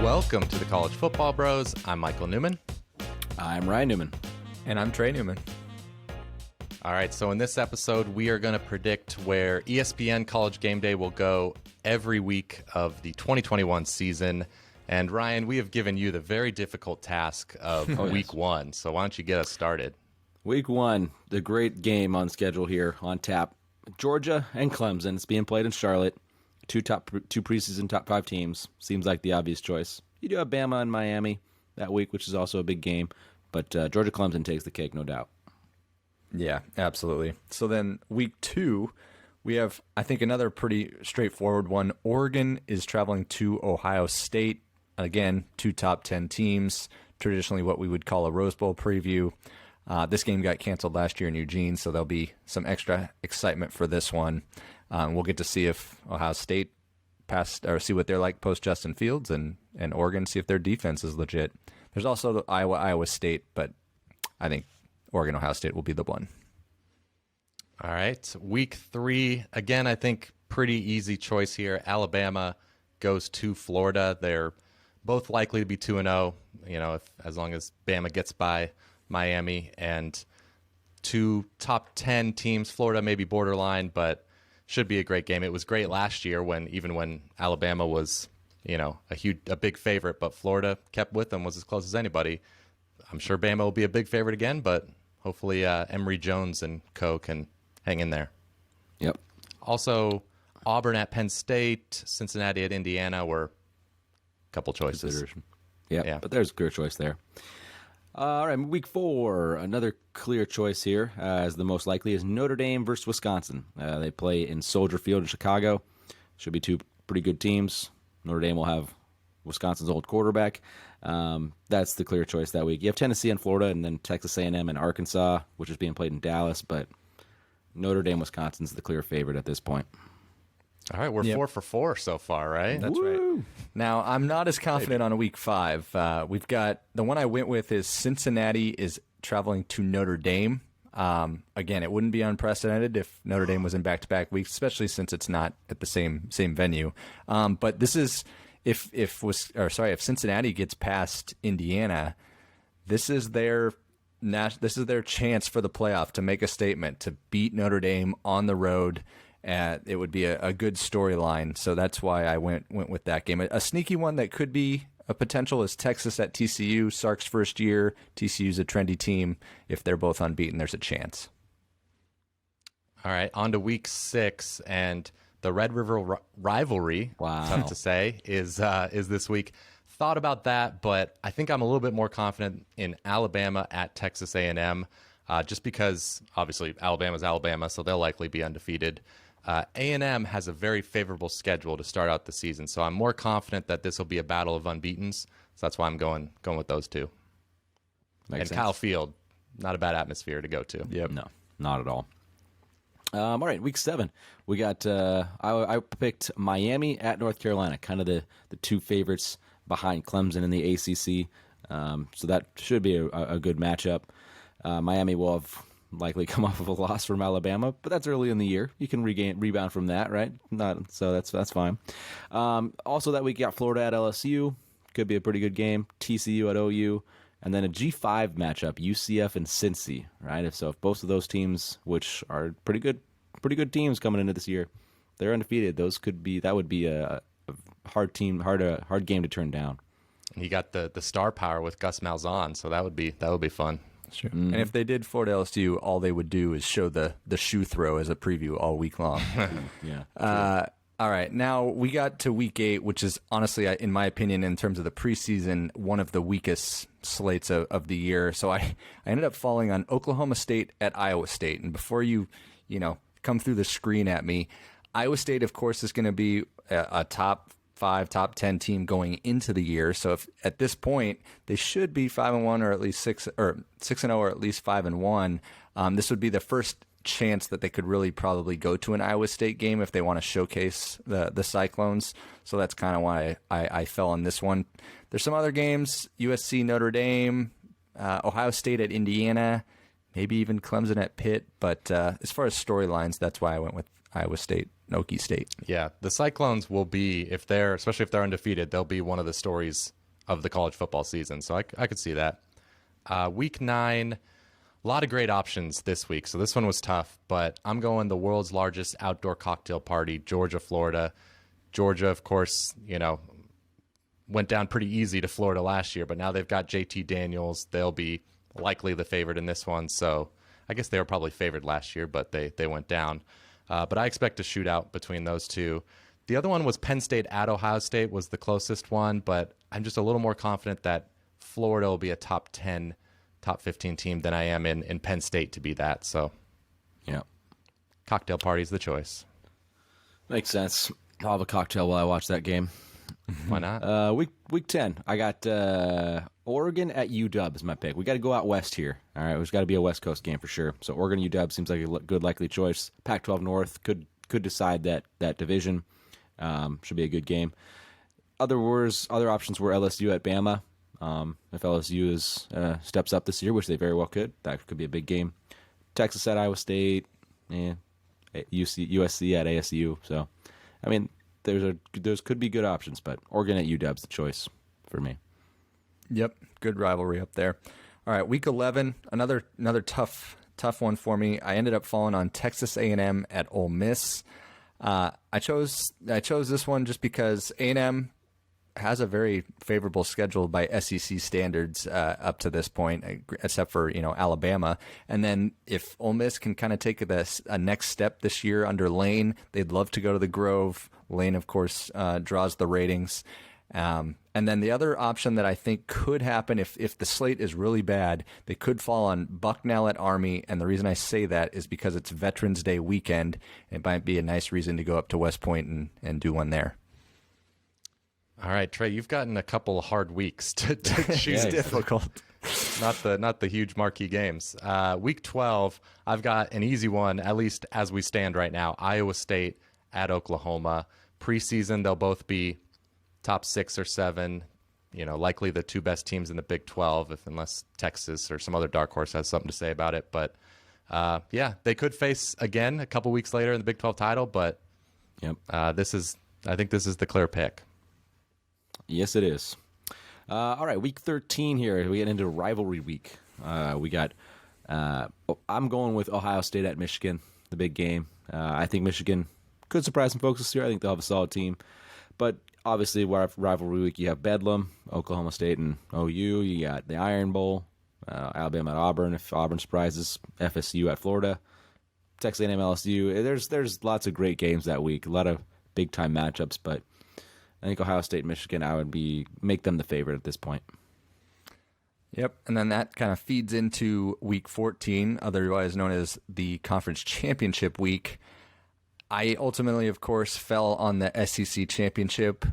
Welcome to the College Football Bros. I'm Michael Newman. I'm Ryan Newman. And I'm Trey Newman. All right, so in this episode, we are going to predict where ESPN College GameDay will go every week of the 2021 season. And Ryan, we have given you the very difficult task of week one. So why don't you get us started? Week one, the great game on schedule here on tap. Georgia and Clemson. It's being played in Charlotte. Two preseason top 5 teams. Seems like the obvious choice. You do have Bama and Miami that week, which is also a big game. But Georgia Clemson takes the cake, no doubt. Yeah, absolutely. So then week 2, we have, I think, another pretty straightforward one. Oregon is traveling to Ohio State. Again, 2 top 10 teams. Traditionally what we would call a Rose Bowl preview. This game got canceled last year in Eugene, so there'll be some extra excitement for this one. We'll get to see if Ohio State see what they're like post Justin Fields, and Oregon, see if their defense is legit. There's also the Iowa State, but I think Oregon Ohio State will be the one. All right, week 3, again, I think pretty easy choice here. Alabama goes to Florida. They're both likely to be 2-0, as long as Bama gets by Miami, and 2 top 10 teams. Florida maybe borderline, but should be a great game. It was great last year when Alabama was, a big favorite, but Florida kept with them, was as close as anybody. I'm sure Bama will be a big favorite again, but hopefully Emory Jones and co can hang in there. Yep. Also, Auburn at Penn State, Cincinnati at Indiana were a couple choices. Yeah, but there's a clear choice there. All right, week 4, another clear choice here, as the most likely is Notre Dame versus Wisconsin. They play in Soldier Field in Chicago. Should be 2 pretty good teams. Notre Dame will have Wisconsin's old quarterback. That's the clear choice that week. You have Tennessee and Florida, and then Texas A&M and Arkansas, which is being played in Dallas, but Notre Dame, Wisconsin's the clear favorite at this point. All right, we're 4 for 4 so far, right? That's right. Now, I'm not as confident on week 5. We've got, the one I went with is Cincinnati is traveling to Notre Dame. Again, it wouldn't be unprecedented if Notre Dame was in back-to-back weeks, especially since it's not at the same venue. But this is, if Cincinnati gets past Indiana, this is their chance for the playoff to make a statement, to beat Notre Dame on the road. It would be a good storyline, so that's why I went with that game. A sneaky one that could be a potential is Texas at TCU. Sark's first year. TCU's a trendy team. If they're both unbeaten, there's a chance. All right, on to week 6, and the Red River Rivalry, tough to say, is this week. Thought about that, but I think I'm a little bit more confident in Alabama at Texas A&M, just because, obviously, Alabama's Alabama, so they'll likely be undefeated. A&M has a very favorable schedule to start out the season, so I'm more confident that this will be a battle of unbeatens. So that's why I'm going with those 2. Makes sense. Kyle Field, not a bad atmosphere to go to. Yep. No, not at all. All right, week 7. We got, I picked Miami at North Carolina, kind of the 2 favorites behind Clemson in the ACC. So that should be a good matchup. Miami will have likely come off of a loss from Alabama, but that's early in the year. You can rebound from that, right? So that's fine. Also that week, got Florida at LSU. Could be a pretty good game. TCU at OU. And then a G5 matchup, UCF and Cincy, right? So if both of those teams, which are pretty good teams coming into this year, they're undefeated, that would be a hard game to turn down. And you got the star power with Gus Malzahn, so that would be fun. Sure. And if they did Florida LSU, all they would do is show the shoe throw as a preview all week long. Yeah. All right, now we got to week 8, which is honestly, in my opinion, in terms of the preseason, one of the weakest slates of the year. So I ended up falling on Oklahoma State at Iowa State. And before you come through the screen at me, Iowa State, of course, is going to be a top 5, top 10 team going into the year. So if at this point they should be 5-1 or at least 6-0 or at least 5-1, this would be the first chance that they could really probably go to an Iowa State game if they want to showcase the Cyclones. So that's kind of why I fell on this one. There's some other games: USC, Notre Dame, Ohio State at Indiana, maybe even Clemson at Pitt. But as far as storylines, that's why I went with Iowa State, Okie State. Yeah, the Cyclones will be, especially if they're undefeated, they'll be one of the stories of the college football season. So I could see that. Week 9, a lot of great options this week. So this one was tough, but I'm going the world's largest outdoor cocktail party, Georgia, Florida. Georgia, of course, went down pretty easy to Florida last year, but now they've got JT Daniels. They'll be likely the favorite in this one. So I guess they were probably favored last year, but they went down. But I expect a shootout between those two. The other one was Penn State at Ohio State was the closest one, but I'm just a little more confident that Florida will be a top 10, top 15 team than I am in Penn State to be that. So, Yeah. Cocktail party's the choice. Makes sense. I'll have a cocktail while I watch that game. Why not? Week 10, I got Oregon at UW is my pick. We got to go out west here. All right, there's got to be a West Coast game for sure. So Oregon UW seems like a good likely choice. Pac-12 North could decide that division. Should be a good game. Other options were LSU at Bama. If LSU steps up this year, which they very well could, that could be a big game. Texas at Iowa State, USC at ASU. So, I mean, those could be good options, but Oregon at UW's the choice for me. Yep, good rivalry up there. All right, week 11, another tough one for me. I ended up falling on Texas A&M at Ole Miss. I chose this one just because A&M has a very favorable schedule by SEC standards up to this point, except for Alabama. And then if Ole Miss can kind of take a next step this year under Lane, they'd love to go to the Grove. Lane, of course, draws the ratings. And then the other option that I think could happen if the slate is really bad, they could fall on Bucknell at Army. And the reason I say that is because it's Veterans Day weekend. It might be a nice reason to go up to West Point and do one there. All right, Trey, you've gotten a couple hard weeks to choose. It's difficult. Not the huge marquee games. Week 12, I've got an easy one, at least as we stand right now. Iowa State at Oklahoma. Preseason, they'll both be top 6 or 7. Likely the two best teams in the Big 12, unless Texas or some other dark horse has something to say about it. But they could face again a couple weeks later in the Big 12 title. But Yep. I think this is the clear pick. Yes, it is. All right, week 13 here. We get into rivalry week. We got. I'm going with Ohio State at Michigan, the big game. I think Michigan could surprise some folks this year. I think they'll have a solid team. But obviously, rivalry week, you have Bedlam, Oklahoma State and OU. You got the Iron Bowl, Alabama at Auburn. If Auburn surprises, FSU at Florida, Texas A&M LSU. There's lots of great games that week. A lot of big time matchups, but I think Ohio State and Michigan, I would make them the favorite at this point. Yep, and then that kind of feeds into week 14, otherwise known as the conference championship week. I ultimately, of course, fell on the SEC championship.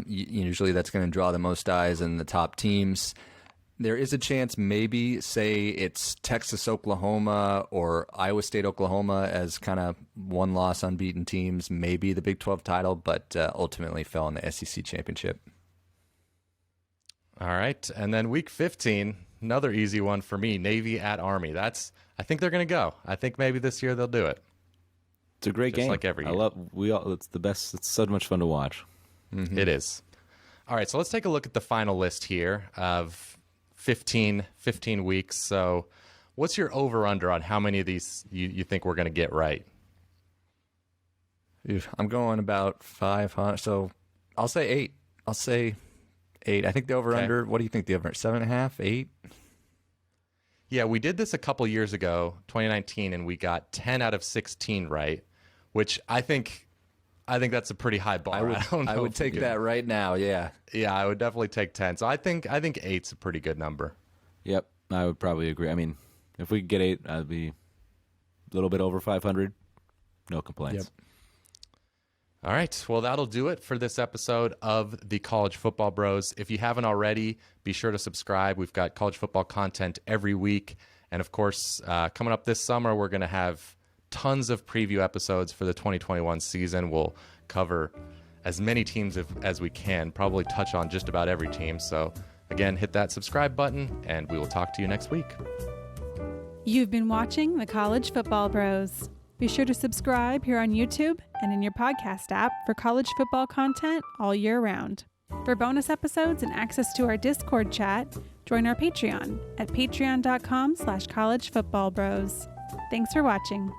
Usually that's going to draw the most eyes and the top teams. There is a chance maybe, say, it's Texas, Oklahoma, or Iowa State, Oklahoma as kind of one-loss unbeaten teams, maybe the Big 12 title, but ultimately fell on the SEC championship. All right, and then week 15, another easy one for me, Navy at Army. I think they're going to go. I think maybe this year they'll do it. It's a great game. Like every year. It's the best. It's so much fun to watch. Mm-hmm. It is. All right, so let's take a look at the final list here of 15 weeks. So what's your over-under on how many of these you think we're going to get right? I'm going about 500, so I'll say 8. I'll say 8. I think the over-under, what do you think the over? 7.5, 8? Yeah, we did this a couple years ago, 2019, and we got 10 out of 16 right, which I think that's a pretty high bar. I would take that right now, yeah. Yeah, I would definitely take 10. So I think 8's a pretty good number. Yep, I would probably agree. I mean, if we could get 8, I'd be a little bit over 500. No complaints. Yep. All right, well, that'll do it for this episode of the College Football Bros. If you haven't already, be sure to subscribe. We've got college football content every week. And, of course, coming up this summer, we're going to have tons of preview episodes for the 2021 season. We'll cover as many teams as we can, probably touch on just about every team. So, again, hit that subscribe button, and we will talk to you next week. You've been watching the College Football Bros. Be sure to subscribe here on YouTube and in your podcast app for college football content all year round. For bonus episodes and access to our Discord chat, join our Patreon at patreon.com/collegefootballbros. Thanks for watching.